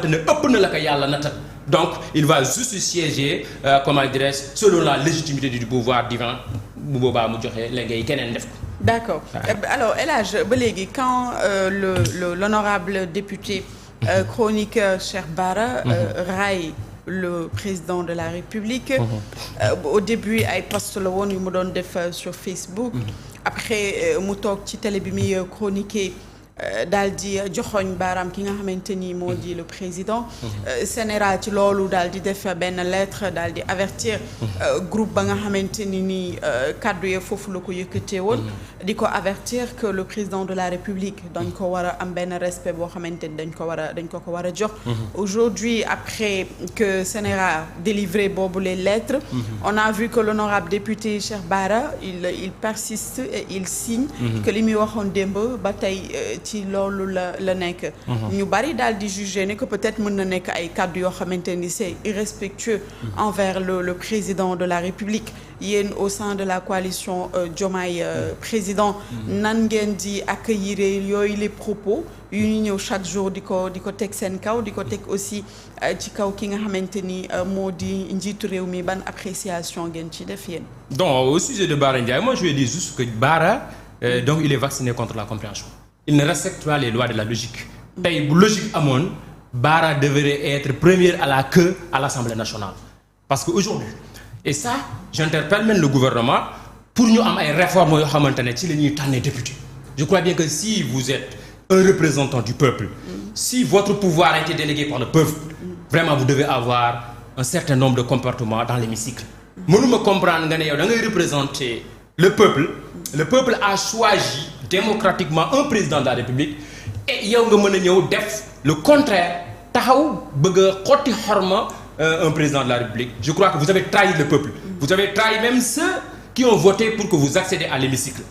xamante ne ëpp na la ko yàlla natal donc il va juste siéger comment dirais-je selon la légitimité du pouvoir divin bu boobaa mu joxe léegi keneen def ko. D'accord. Alors El Hadj ba léegi quand l'honorable député chroniqueur Cheikh Bara raille le président de la République au début ay post la woon yu mu doon def sur Facebook après mu toog ci télé bi muy chroniquer daal di joxoñ baaraam ki nga xamante ni moo di le président Sénéral ci loolu daal di def benn lettre daal di avertir groupe ba nga xamante ni kaddu ya foofu la ko yëkkatee woon di ko avertir que le président de la République dañ ko war a am benn respect boo xamante ni dañ ko war a jox aujourd'hui après que Sénéral délivré boobu les lettres on a vu que l'honorable député Cheikh Bara il persiste et il signe que li muy waxoon démb ba tey ci loolu la nekk ñu bari daal di juger ne que peut-être mën na nekk ay kàddu yoo xamante ni c'est irrespectueux envers le président de la République yéen au sein de la coalition Diomaye président nan ngeen di accueillir yooyu les propos yu ñu ñëw chaque jour di ko teg seen kaw di ko teg aussi ci kaw ki nga xamante ni moo di njiitu réew mi ban appréciation ngeen ci def yéen. Donc au sujet de Bara Ndiaye moi je vais dire juste que Bara donc il est vacciné contre la compréhension. Il ne respecte pas les lois de la logique. tey bu logique amoon Bara devrait être premier à la queue à l'Assemblée nationale parce que aujourd'hui et ça j'interpelle même le gouvernement pour ñu am ay réformes yoo xamante ne ci la ñuy tànnee député. Je crois bien que si vous êtes un représentant du peuple si votre pouvoir a été délégué par le peuple vraiment vous devez avoir un certain nombre de comportements dans l'hémicycle. mënuma comprendre nga ne yow da ngay représenter le peuple a choisi démocratiquement un président de la République et yow nga mën a ñëw def le contraire taxaw bëgg a xotti xorma un président de la République. Je crois que vous avez trahi le peuple. Vous avez trahi même ceux qui ont voté pour que vous accédez à l'hémicycle.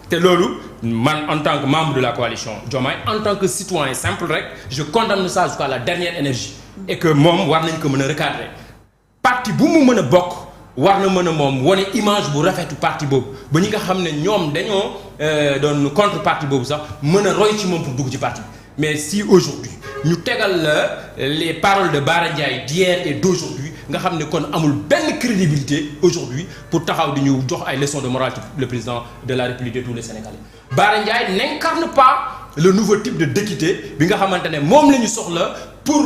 te loolu man en tant que membre de la coalition Diomaye en tant que citoyen simple rek je condamne ça jusqu'à la dernière énergie et que moom war nañ ko mën a recadrer parti bu mu mën a bokk war na mën a moom wane image bu rafetu parti boobu ba ñi nga xam ne ñoom dañoo doon contre parti boobu sax mën a roy ci moom pour dugg ci parti mais si aujourd'hui ñu tegal la les paroles de Bara Ndiaye d'hier et d'aujourd'hui nga xam ne kon amul benn crédibilité aujourd'hui pour taxaw di ñu jox ay leçons de morale le président de la République de tous les Sénégalais. Bara Ndiaye n'incarne pas le nouveau type de d'équité bi nga xamante ne moom la ñu soxla pour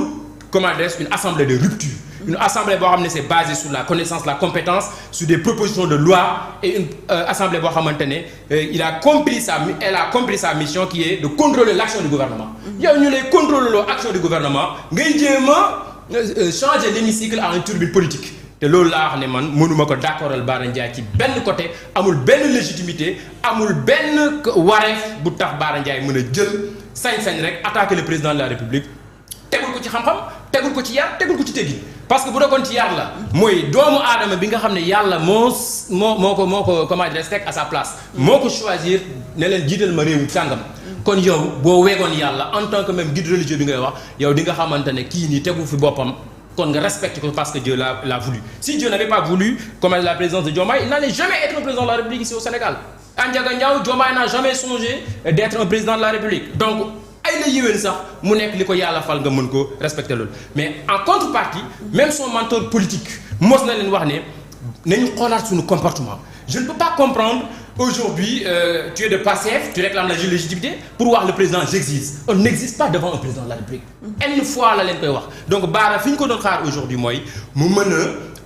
comment dire une assemblée de rupture. Une assemblée boo xam ne c'est basé sur la connaissance la compétence sur des propositions de loi et une assemblée boo xamante ne elle a compris sa mission qui est de contrôler l'action du gouvernement. yow ñu lay contrôler loo action du gouvernement ngay jéem a changer l'hémicycle en une turbine politique. te loolu laa wax ne man mënuma ko d'accordal Bara Ndiaye ci benn côté amul benn légitimité amul benn wareef bu tax Bara Ndiaye mën a jël sañ-sañ rek attaquer le président de la République tegul ko ci xam-xam tegul ko ci yar tegul ko ci teggin. parce que bu doon ci yar la mooy doomu aadama bi nga xam ne yàlla moo ko comment dire teg à sa place moo ko choisir ne leen jiital ma réewu sàngam kon yow boo weegoon yàlla en tant que même guide religieux bi ngay wax yow di nga xamante ne kii nii tegu fi boppam kon nga respecte ko parce que Dieu l'a voulu si Dieu n'avait pas voulu comme la présidence de Diomaye il n'allait jamais être un président de la République ici au Sénégal Ndiaga Ndiaye Diomaye n'a jamais songé d'être un président de la République donc ay la yéwén sax mu nekk li ko yàlla fal nga mën ko respecter loolu mais en contrepartie même son mentor politique mos na leen wax ne nañu xoolaat suñu comportement je ne peux pas comprendre aujourd'hui tu es de Pastef tu réclames la légitimité pour wax le président j'existe on n'existe pas devant un président de la République une fois la leen koy wax donc Bara fi ñu ko doon xaar aujourd'hui mooy mu mën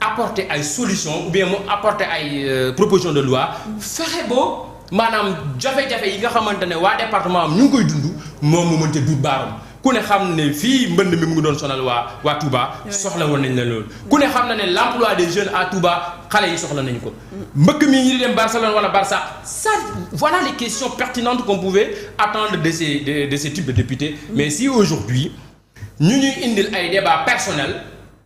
a apporter ay solutions ou bien mu apporter ay propositions de loi fexe boo maanaam jafe-jafe yi nga xamante ne waa département am ñu ngi koy dund moom mu mënte duut baaram ku ne xam ne fii mbënd mi mu ngi doon sonal waa Touba soxla woon nañ la loolu ku ne xam na ne l'emploi des jeunes à Touba xale yi soxla nañu ko mbëkk mi ñi di dem Barcelone wala Barça ça voilà les questions pertinentes qu'on pouvait attendre de ces types de députés mais si aujourd'hui ñu ñuy indil ay débats personnels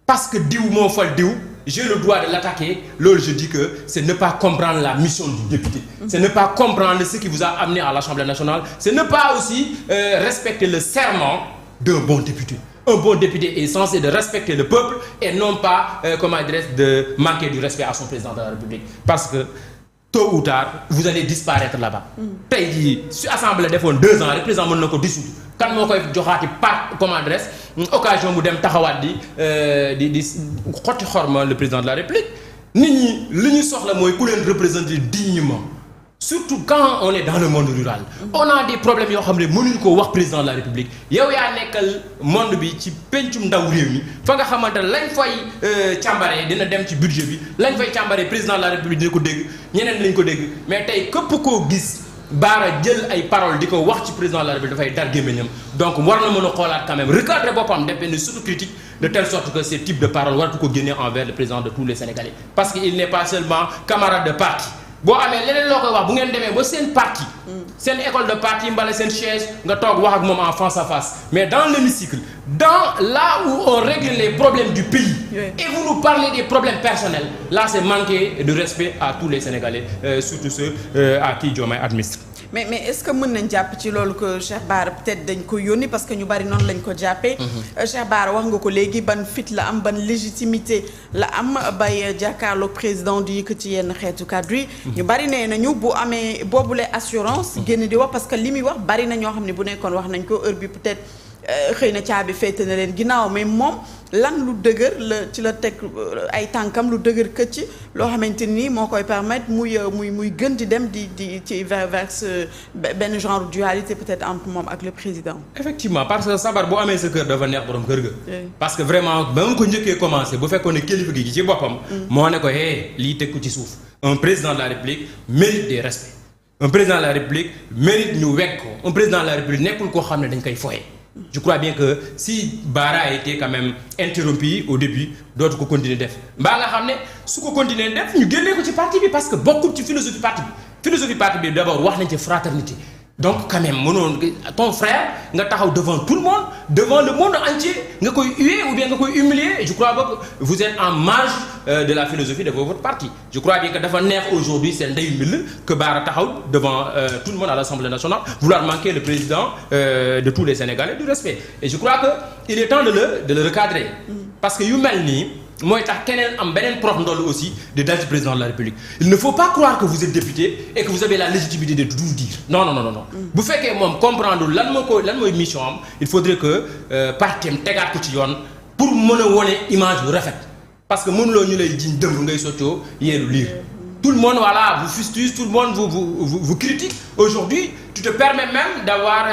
parce que diw moo fal diw j'ai le droit de l'attaquer loolu je dis que c'est ne pas comprendre la mission du député c'est ne pas comprendre ce qui vous a amené à l'Assemblée nationale c'est ne pas aussi respecter le serment d'un bon député un bon député est censé de respecter le peuple et non pas comment dirais-je de manquer du respect à son président de la République parce que tôt ou tard vous allez disparaître là-bas tey jii su assemblée defoon 2 ans rek président mën na ko dissoudre kan moo koy joxaati par comment dirais-je occasion mu dem taxawaat di xotti xorma le président de la République nit ñi li ñu soxla mooy ku leen représenter dignement surtout quand on est dans le monde rural. On a des problèmes yoo xam ne mënuñu ko wax président de la République yow yaa nekkal monde bi ci pencum ndaw réew mi fa nga xamante ne lañ fay càmbaree dina dem ci budget bi lañ fay càmbaree président de la République dina ko dégg ñeneen lañ ko dégg mais tey képp koo gis Bara jël ay paroles di ko wax ci président de la République dafay dar gémmiñam donc war na mën a xoolaat quand même recadrer boppam def benn autocritique de telle sorte que ces types de paroles waratu ko génne envers le président de tous les Sénégalais parce que il n'est pas seulement camarade de parti boo amee leneen loo koy wax bu ngeen demee ba seen parti seen école de parti mbala seen chaise nga toog wax ak moom en face à face mais dans l'hémicycle dans là où on règle les problèmes du pays et vous nous parlez des problèmes personnels là c'est manquer de respect à tous les Sénégalais surtout ceux à qui Diomaye administre. mais est-ce que mën nañ jàpp ci loolu que Cheikh Bara peut-être dañ ko yónni parce que ñu bari noonu lañ ko jàppee. Cheikh Bara wax nga ko léegi ban fit la am ban légitimité la am bay jàkkaarloog président di yëkkati yenn xeetu kàddu yi. ñu bari nee nañu bu amee boobule assurance. génn di wax parce que li muy wax bari na ñoo xam ne bu nekkoon wax nañ ko heure bi peut-être xëy na caabi féete na leen ginnaaw mais moom lan lu dëgër la ci la teg ay tànkam lu dëgër këcc loo xamante ni moo koy permettre muy gën di dem di ci vers benn genre dualité peut-être entre moom ak le président. effectivement parce que sabar bu amee sa kër dafa neex borom kër ga. parce que vraiment ba mu ko njëkkee commencé bu fekkoon ne kilifa gi ci boppam. moo ne ko lii teg ko ci suuf. un président de la République mérite des respects un président de la République mérite ñu wekk ko un président de la République nekkul koo xam ne dañ koy foyee. Je crois bien que si Bara a été quand même interrompu au début dootu ko continuer def mbaa nga xam ne su ko continuer def ñu génnee ko ci parti bi parce que bokkul ci philosophie parti bi d'abord wax nañ ci fraternité donc quand même mënoon ton frère nga taxaw devant tout le monde devant le monde entier nga koy huer ou bien nga koy humilier et je crois que vous êtes en marge de la philosophie de votre parti je crois bien que dafa neex aujourd'hui c'est ndeyu mbill que Bara taxaw devant tout le monde à l'Assemblée nationale vouloir manquer le président de tous les Sénégalais du respect et je crois que il est temps de le recadrer parce que yu mel nii mooy tax keneen am beneen prof ndoll aussi de dal ci président de la République il ne faut pas croire que vous êtes député et que vous avez la légitimité de tout dire non bu fekkee moom comprendre lan mooy mission am il faudrait que partem tegaat ko ci yoon pour mën a wone image bu rafet parce que mënuloo ñu lay jiñ dëmb ngay soccoo yeelu liir tout le monde voilà vous fustige tout le monde vous critique aujourd'hui tu te permets même d'avoir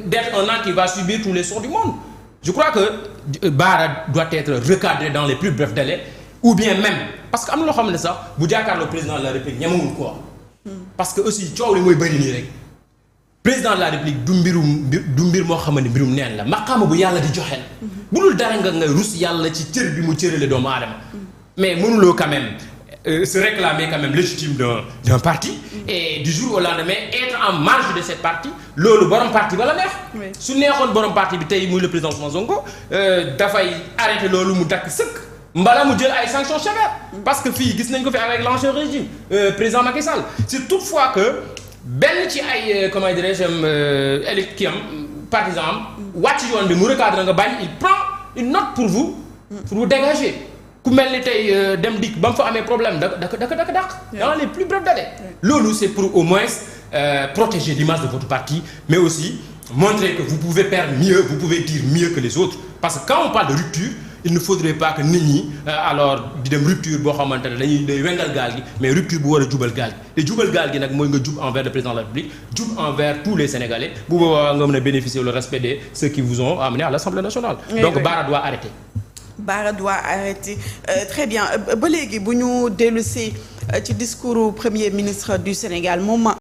d'être un an qui va subir tous les sons du monde. Je crois que Bara doit être recadré dans les plus brefs délais ou bien même parce que am na loo xam ne sax bu jàkkaarloo président de la République ñemewul quoi parce que aussi coow li mooy bëri nii rek président de la République du mbir moo xam ne mbirum neen la maqaama bu yàlla di joxe la bu dul dara nga rus yàlla ci cër bi mu cërale doomu aadama mais mënuloo quand même se réclamer quand même légitime d'un parti et du jour au lendemain être en marge de cette parti loolu borom parti ba la neex su neexoon borom parti bi tey muy le président Ousmane Sonko dafay arrêter loolu mu dakk sëkk mbala mu jël ay sanctions sévères parce que fii gis nañ ko fi avec l'ancien régime président Macky Sall c'est toutefois que benn ci ay comment dirais-je élect ki am partisan am wàcc yoon bi mu recadre nga bañ il prend une note pour vous dégager ku mel ni tey dem dikk ba mu fa amee problème daq dans les plus brefs délais loolu c'est pour au moins protéger l'image de votre parti mais aussi montrer que vous pouvez faire mieux vous pouvez dire mieux que les autres parce que quand on parle de rupture il ne faudrait pas que nit ñi alors di dem rupture boo xamante ne day wengal gaal gi mais rupture bu war a jubal gaal gi te jubal gaal gi nag mooy nga jub envers le président de la République jub envers tous les Sénégalais bu boobaa nga mën a bénéficier le respect de ceux qui vous ont amené à l'Assemblée nationale donc Bara doit arrêter. Bara doit arrêter très bien ba léegi bu ñu dellusee ci discours premier ministre du Sénégal moom